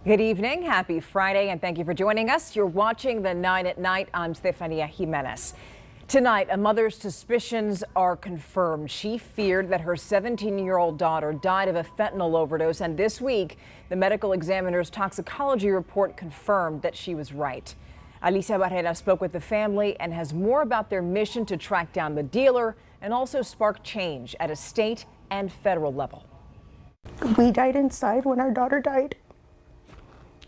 Good evening. Happy Friday, and thank you for joining us. You're watching the 9 at Night. I'm Stephania Jimenez. Tonight, a mother's suspicions are confirmed. She feared that her 17-year-old daughter died of a fentanyl overdose, and this week, the medical examiner's toxicology report confirmed that she was right. Alicia Barrera spoke with the family and has more about their mission to track down the dealer and also spark change at a state and federal level. We died inside when our daughter died.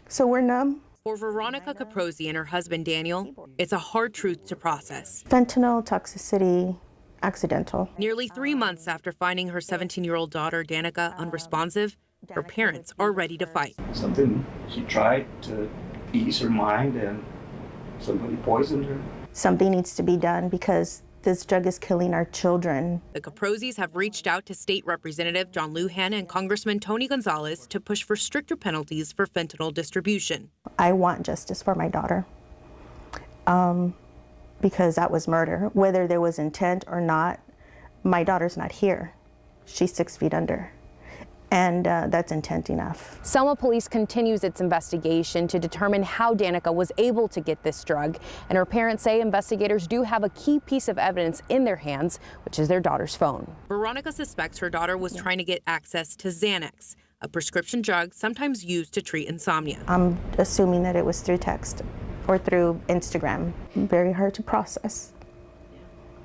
So we're numb. For Veronica Caprosi and her husband Daniel, it's a hard truth to process. Fentanyl toxicity, accidental. Nearly 3 months after finding her 17-year-old daughter Danica unresponsive, her parents are ready to fight. Something she tried to ease her mind and somebody poisoned her. Something needs to be done because this drug is killing our children. The Caprosis have reached out to State Representative John Lujan and Congressman Tony Gonzalez to push for stricter penalties for fentanyl distribution. I want justice for my daughter because that was murder. Whether there was intent or not, my daughter's not here. She's 6 feet under. And that's intent enough. Selma Police continues its investigation to determine how Danica was able to get this drug. And her parents say investigators do have a key piece of evidence in their hands, which is their daughter's phone. Veronica suspects her daughter was trying to get access to Xanax, a prescription drug sometimes used to treat insomnia. I'm assuming that it was through text or through Instagram. Very hard to process,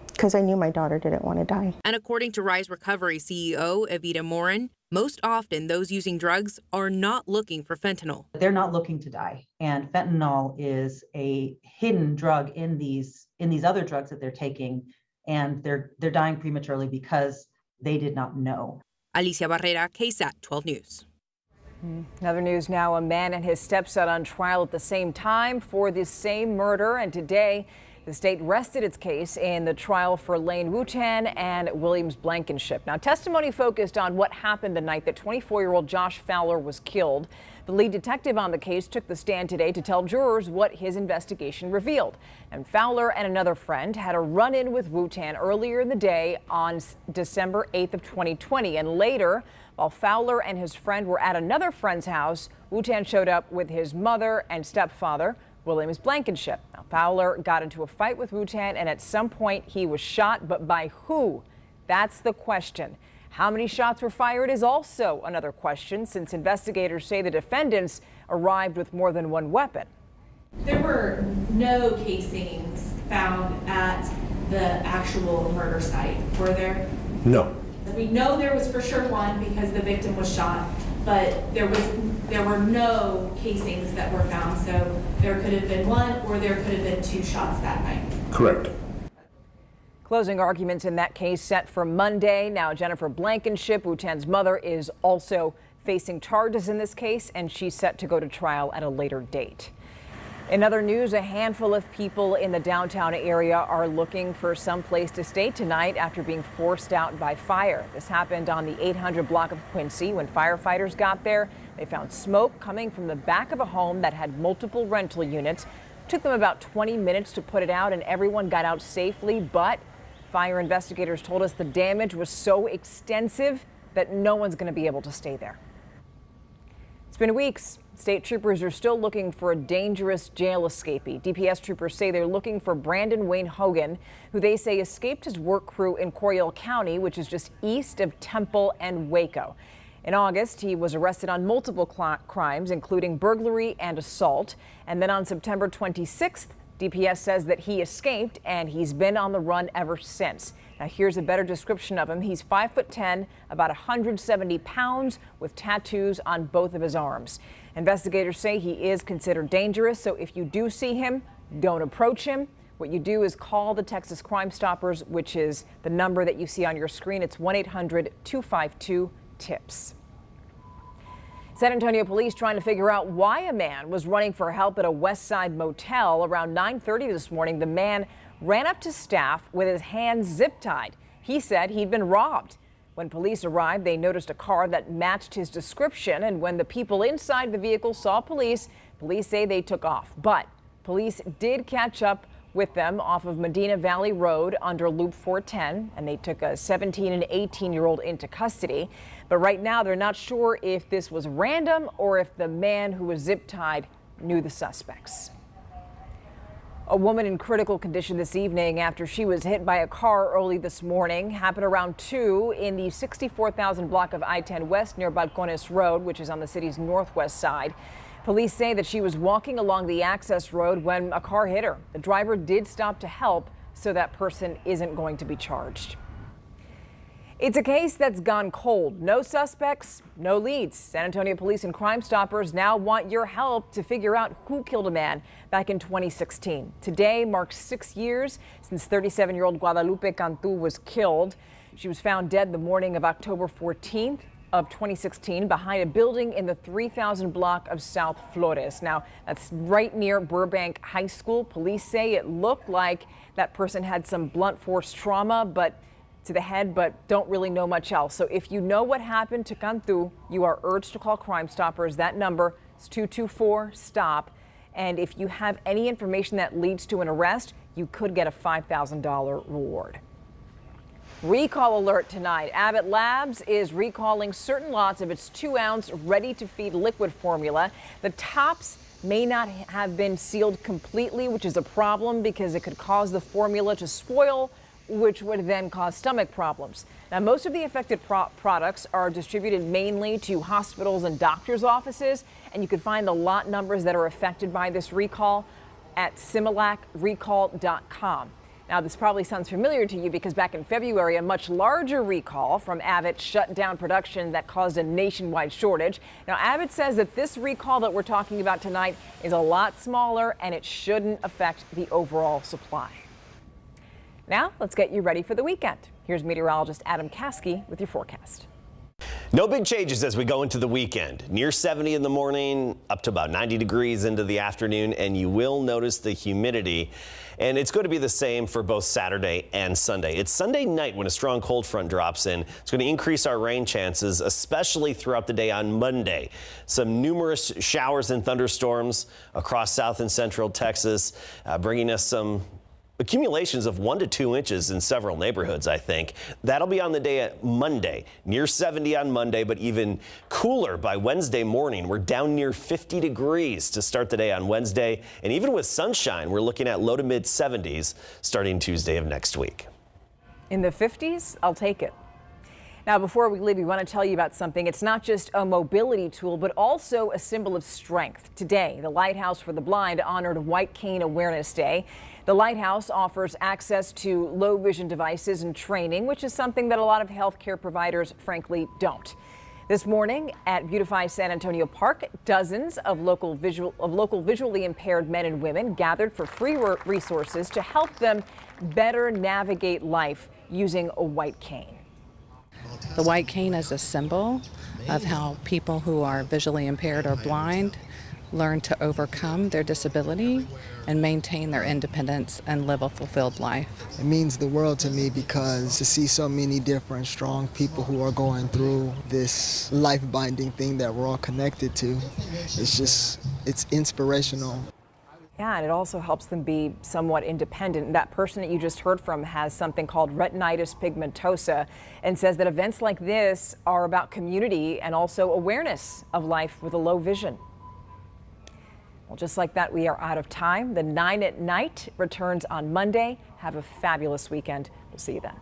because I knew my daughter didn't want to die. And according to Rise Recovery CEO Evita Morin, most often those using drugs are not looking for fentanyl. They're not looking to die. And fentanyl is a hidden drug in these other drugs that they're taking, and they're dying prematurely because they did not know. Alicia Barrera, KSAT 12 News. Another news now, a man and his stepson on trial at the same time for the same murder, and today the state rested its case in the trial for Lane Wu-Tan and Williams Blankenship. Now, testimony focused on what happened the night that 24-year-old Josh Fowler was killed. The lead detective on the case took the stand today to tell jurors what his investigation revealed. And Fowler and another friend had a run-in with Wu-Tan earlier in the day on December 8th of 2020. And later, while Fowler and his friend were at another friend's house, Wu-Tan showed up with his mother and stepfather, Williams Blankenship. Now, Fowler got into a fight with Wu-Tan, and at some point he was shot, but by who? That's the question. How many shots were fired is also another question, since investigators say the defendants arrived with more than one weapon. There were no casings found at the actual murder site, were there? No. We know there was for sure one because the victim was shot, but there were no casings that were found, so there could have been one or there could have been 2 shots that night. Correct. Closing arguments in that case set for Monday. Now, Jennifer Blankenship, Wu-Tan's mother, is also facing charges in this case, and she's set to go to trial at a later date. In other news, a handful of people in the downtown area are looking for some place to stay tonight after being forced out by fire. This happened on the 800 block of Quincy. When firefighters got there, they found smoke coming from the back of a home that had multiple rental units. It took them about 20 minutes to put it out, and everyone got out safely, but fire investigators told us the damage was so extensive that no one's going to be able to stay there. It's been weeks. State troopers are still looking for a dangerous jail escapee. DPS troopers say they're looking for Brandon Wayne Hogan, who they say escaped his work crew in Coryell County, which is just east of Temple and Waco. In August, he was arrested on multiple crimes, including burglary and assault. And then on September 26th, DPS says that he escaped and he's been on the run ever since. Now, here's a better description of him. He's 5'10", about 170 pounds, with tattoos on both of his arms. Investigators say he is considered dangerous, so if you do see him, don't approach him. What you do is call the Texas Crime Stoppers, which is the number that you see on your screen. It's 1-800-252-TIPS. San Antonio police trying to figure out why a man was running for help at a West Side motel. Around 9:30 this morning, the man ran up to staff with his hands zip-tied. He said he'd been robbed. When police arrived, they noticed a car that matched his description, and when the people inside the vehicle saw police, police say they took off. But police did catch up with them off of Medina Valley Road under Loop 410, and they took a 17 and 18-year-old into custody. But right now, they're not sure if this was random or if the man who was zip-tied knew the suspects. A woman in critical condition this evening after she was hit by a car early this morning. Happened around 2 in the 64,000 block of I-10 West near Balcones Road, which is on the city's northwest side. Police say that she was walking along the access road when a car hit her. The driver did stop to help, so that person isn't going to be charged. It's a case that's gone cold. No suspects, no leads. San Antonio police and Crime Stoppers now want your help to figure out who killed a man back in 2016. Today marks 6 years since 37-year-old Guadalupe Cantu was killed. She was found dead the morning of October 14th of 2016 behind a building in the 3000 block of South Flores. Now, that's right near Burbank High School. Police say it looked like that person had some blunt force trauma to the head, but don't really know much else. So if you know what happened to Cantu, you are urged to call Crime Stoppers. That number is 224-STOP. And if you have any information that leads to an arrest, you could get a $5,000 reward. Recall alert tonight. Abbott Labs is recalling certain lots of its 2-ounce ready-to-feed liquid formula. The tops may not have been sealed completely, which is a problem because it could cause the formula to spoil, which would then cause stomach problems. Now, most of the affected products are distributed mainly to hospitals and doctors' offices, and you can find the lot numbers that are affected by this recall at similacrecall.com. Now, this probably sounds familiar to you because back in February, a much larger recall from Abbott shut down production that caused a nationwide shortage. Now, Abbott says that this recall that we're talking about tonight is a lot smaller and it shouldn't affect the overall supply. Now, let's get you ready for the weekend. Here's meteorologist Adam Caskey with your forecast. No big changes as we go into the weekend. Near 70 in the morning, up to about 90 degrees into the afternoon, and you will notice the humidity. And it's going to be the same for both Saturday and Sunday. It's Sunday night when a strong cold front drops in. It's going to increase our rain chances, especially throughout the day on Monday. Some numerous showers and thunderstorms across south and central Texas, bringing us some accumulations of 1 to 2 inches in several neighborhoods, I think. That'll be on the day at Monday, near 70 on Monday, but even cooler by Wednesday morning. We're down near 50 degrees to start the day on Wednesday. And even with sunshine, we're looking at low to mid 70s starting Tuesday of next week. In the 50s, I'll take it. Now, before we leave, we want to tell you about something. It's not just a mobility tool, but also a symbol of strength. Today, the Lighthouse for the Blind honored White Cane Awareness Day. The Lighthouse offers access to low vision devices and training, which is something that a lot of healthcare providers, frankly, don't. This morning at Beautify San Antonio Park, dozens of local visually impaired men and women gathered for free resources to help them better navigate life using a white cane. The white cane is a symbol of how people who are visually impaired or blind learn to overcome their disability and maintain their independence and live a fulfilled life. It means the world to me because to see so many different strong people who are going through this life-binding thing that we're all connected to, it's inspirational. Yeah, and it also helps them be somewhat independent. That person that you just heard from has something called retinitis pigmentosa and says that events like this are about community and also awareness of life with a low vision. Well, just like that, we are out of time. The 9 at Night returns on Monday. Have a fabulous weekend. We'll see you then.